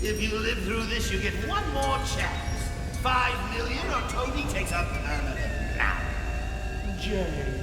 If you live through this, you get one more chance. 5 million or Tony takes a permanent nap. Jay.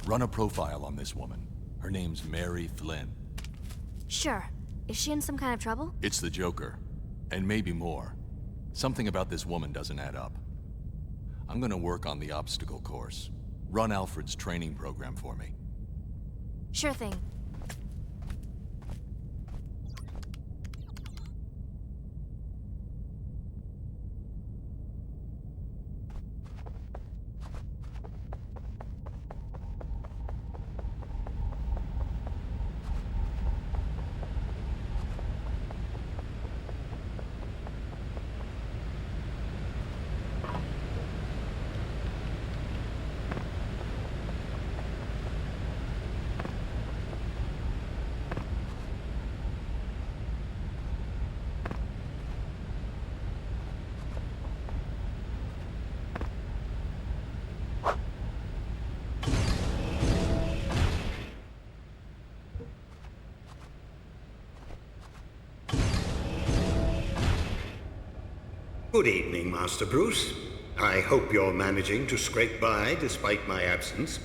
Run a profile on this woman. Her name's Mary Flynn. Sure. Is she in some kind of trouble? It's the Joker. And maybe more. Something about this woman doesn't add up. I'm gonna work on the obstacle course. Run Alfred's training program for me. Sure thing. Good evening, Master Bruce. I hope you're managing to scrape by despite my absence.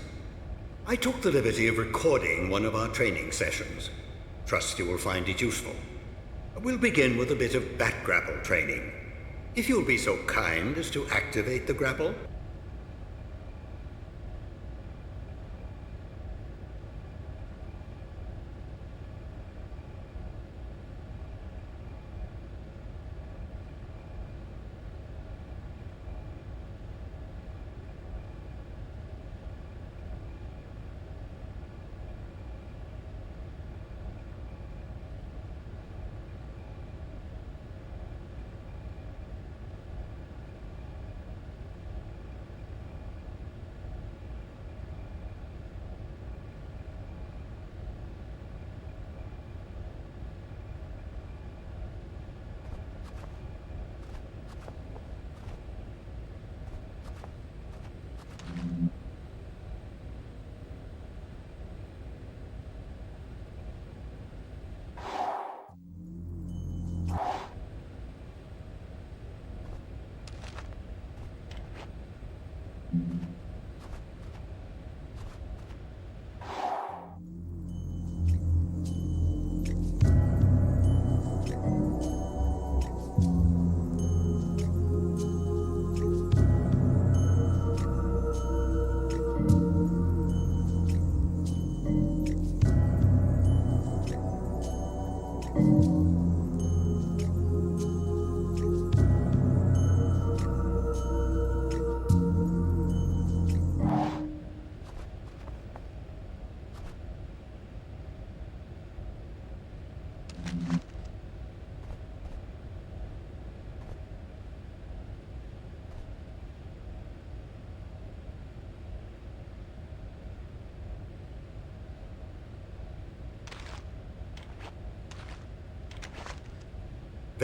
I took the liberty of recording one of our training sessions. Trust you will find it useful. We'll begin with a bit of bat grapple training. If you'll be so kind as to activate the grapple.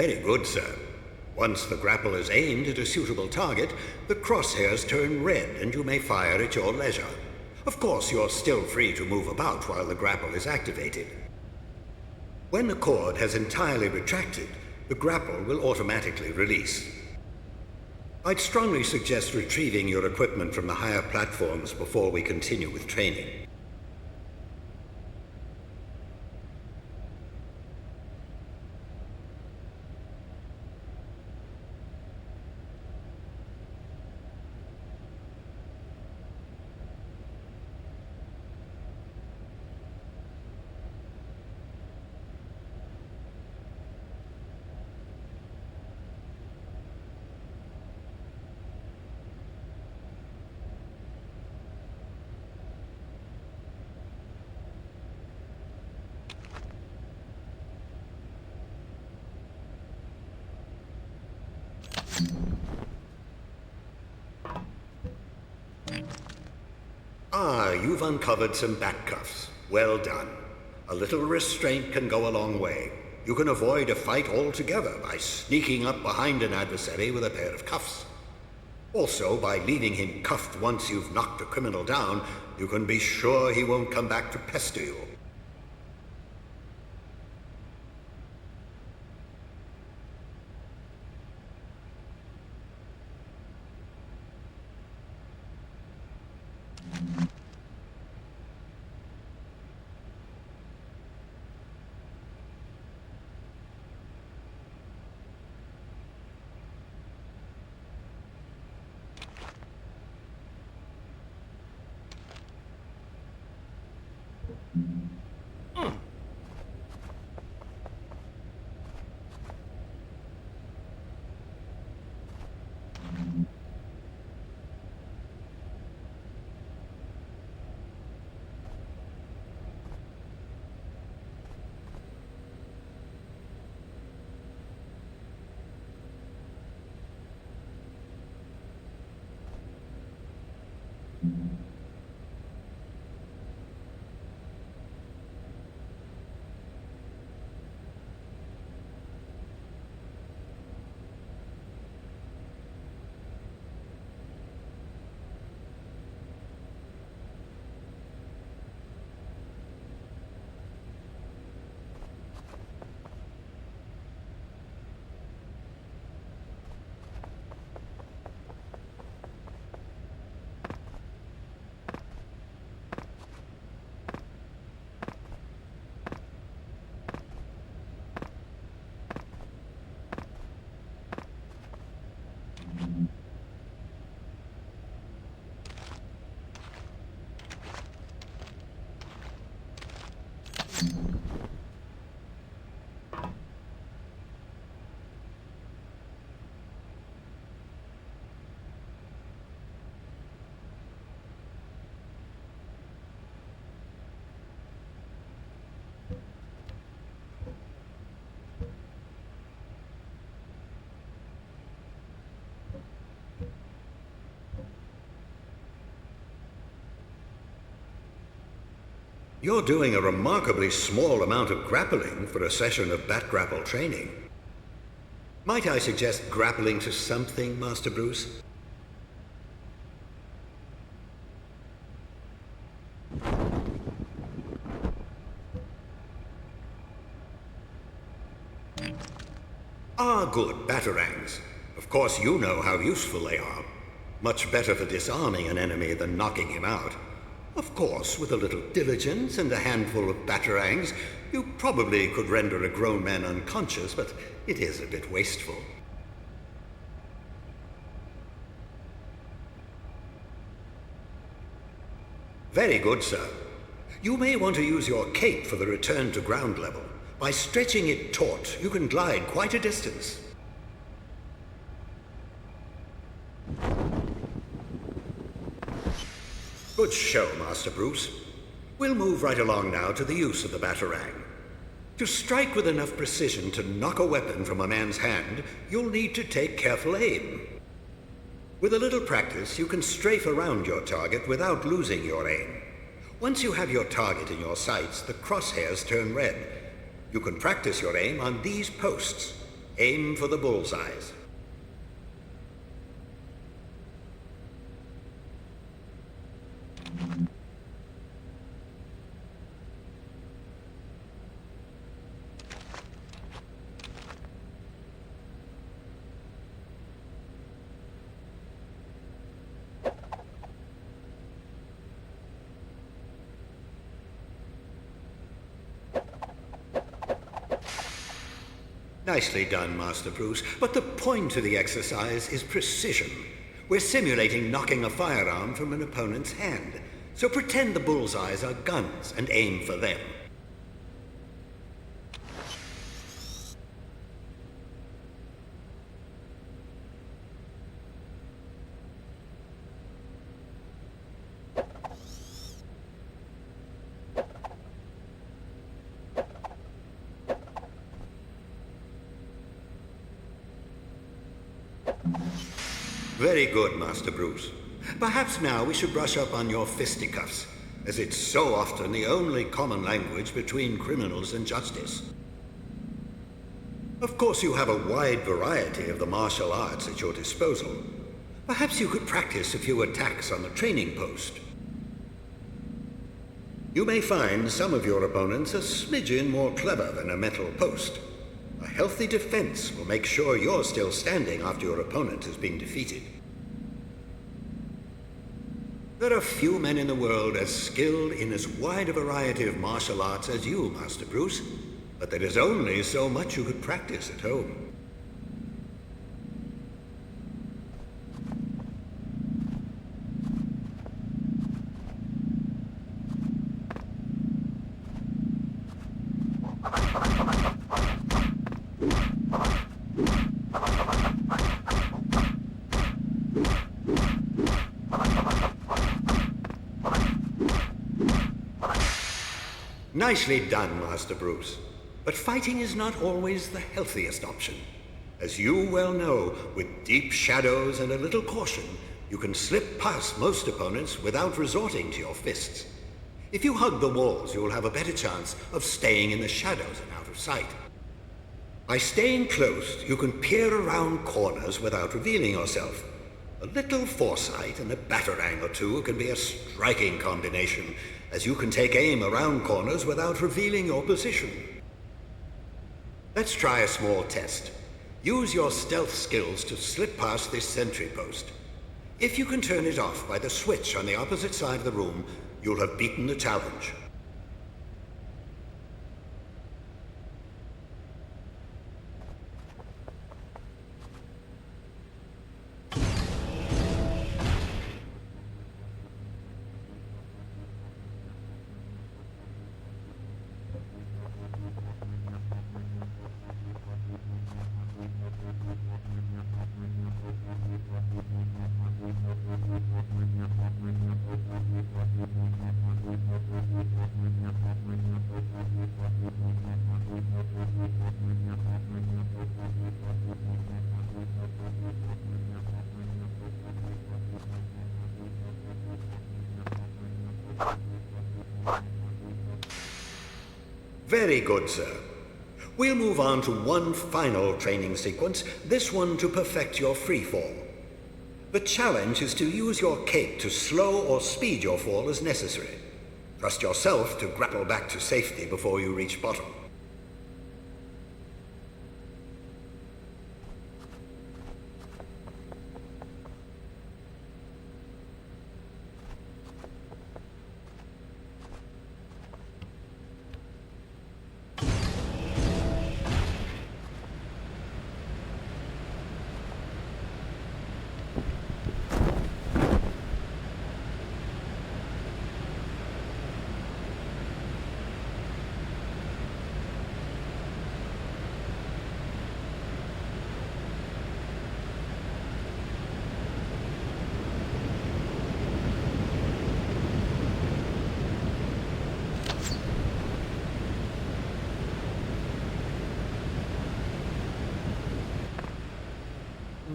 Very good, sir. Once the grapple is aimed at a suitable target, the crosshairs turn red and you may fire at your leisure. Of course, you're still free to move about while the grapple is activated. When the cord has entirely retracted, the grapple will automatically release. I'd strongly suggest retrieving your equipment from the higher platforms before we continue with training. Ah, you've uncovered some back cuffs. Well done. A little restraint can go a long way. You can avoid a fight altogether by sneaking up behind an adversary with a pair of cuffs. Also, by leaving him cuffed once you've knocked a criminal down, you can be sure he won't come back to pester you. You're doing a remarkably small amount of grappling for a session of bat grapple training. Might I suggest grappling to something, Master Bruce? Ah, good, batarangs. Of course you know how useful they are. Much better for disarming an enemy than knocking him out. Of course, with a little diligence and a handful of batarangs, you probably could render a grown man unconscious, but it is a bit wasteful. Very good, sir. You may want to use your cape for the return to ground level. By stretching it taut, you can glide quite a distance. Good show, Master Bruce. We'll move right along now to the use of the batarang. To strike with enough precision to knock a weapon from a man's hand, you'll need to take careful aim. With a little practice, you can strafe around your target without losing your aim. Once you have your target in your sights, the crosshairs turn red. You can practice your aim on these posts. Aim for the bullseyes. Nicely done, Master Bruce, but the point of the exercise is precision. We're simulating knocking a firearm from an opponent's hand, so pretend the bullseyes are guns and aim for them. Very good, Master Bruce. Perhaps now we should brush up on your fisticuffs, as it's so often the only common language between criminals and justice. Of course, you have a wide variety of the martial arts at your disposal. Perhaps you could practice a few attacks on the training post. You may find some of your opponents a smidgen more clever than a metal post. A healthy defense will make sure you're still standing after your opponent has been defeated. There are few men in the world as skilled in as wide a variety of martial arts as you, Master Bruce, but there is only so much you could practice at home. Nicely done, Master Bruce. But fighting is not always the healthiest option. As you well know, with deep shadows and a little caution, you can slip past most opponents without resorting to your fists. If you hug the walls, you'll have a better chance of staying in the shadows and out of sight. By staying close, you can peer around corners without revealing yourself. A little foresight and a batarang or two can be a striking combination, as you can take aim around corners without revealing your position. Let's try a small test. Use your stealth skills to slip past this sentry post. If you can turn it off by the switch on the opposite side of the room, you'll have beaten the challenge. Very good, sir. We'll move on to one final training sequence, this one to perfect your free fall. The challenge is to use your cape to slow or speed your fall as necessary. Trust yourself to grapple back to safety before you reach bottom.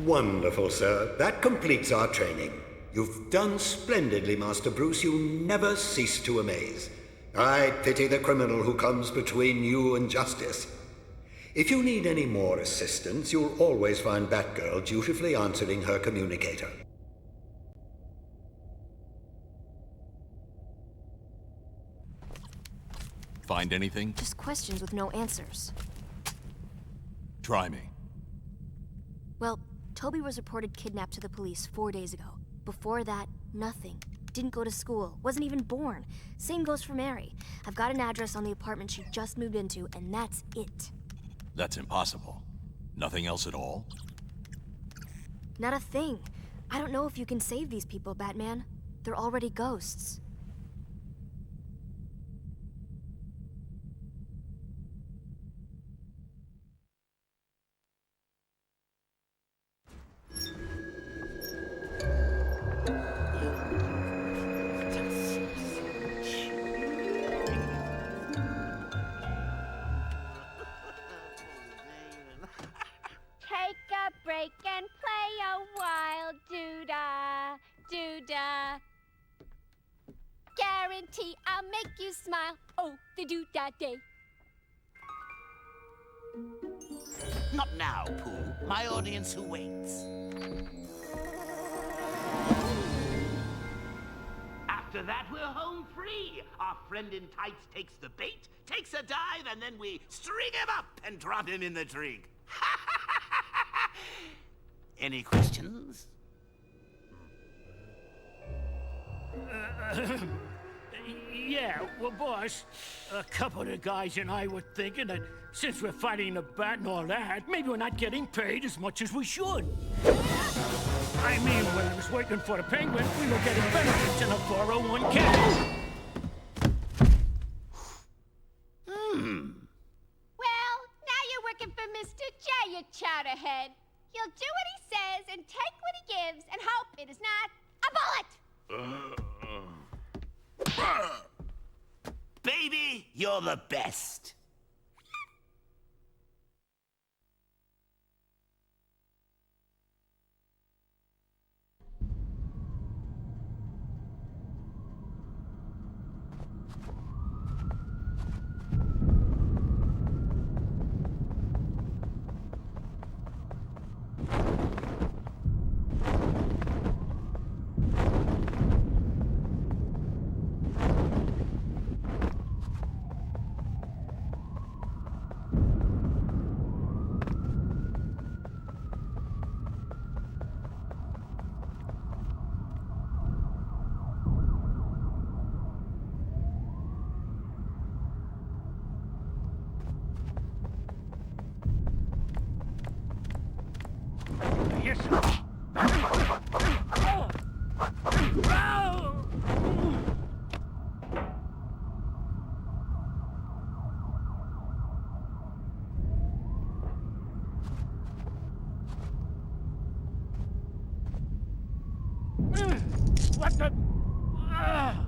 Wonderful, sir. That completes our training. You've done splendidly, Master Bruce. You never cease to amaze. I pity the criminal who comes between you and justice. If you need any more assistance, you'll always find Batgirl dutifully answering her communicator. Find anything? Just questions with no answers. Try me. Well, Toby was reported kidnapped to the police 4 days ago. Before that, nothing. Didn't go to school. Wasn't even born. Same goes for Mary. I've got an address on the apartment she just moved into, and that's it. That's impossible. Nothing else at all? Not a thing. I don't know if you can save these people, Batman. They're already ghosts. Take a break and play a while. Do make you smile. Oh, the do that day. Not now, Pooh. My audience who waits. After that, we're home free. Our friend in tights takes the bait, takes a dive, and then we string him up and drop him in the drink. Any questions? Yeah, well, boss, a couple of the guys and I were thinking that since we're fighting the bat and all that, maybe we're not getting paid as much as we should. I mean, when I was working for the Penguin, we were getting benefits in a 401k. Well, now you're working for Mr. J, you chowderhead. He'll do what he says and take what he gives and hope it is not a bullet. Baby, you're the best. Yes, sir. What the?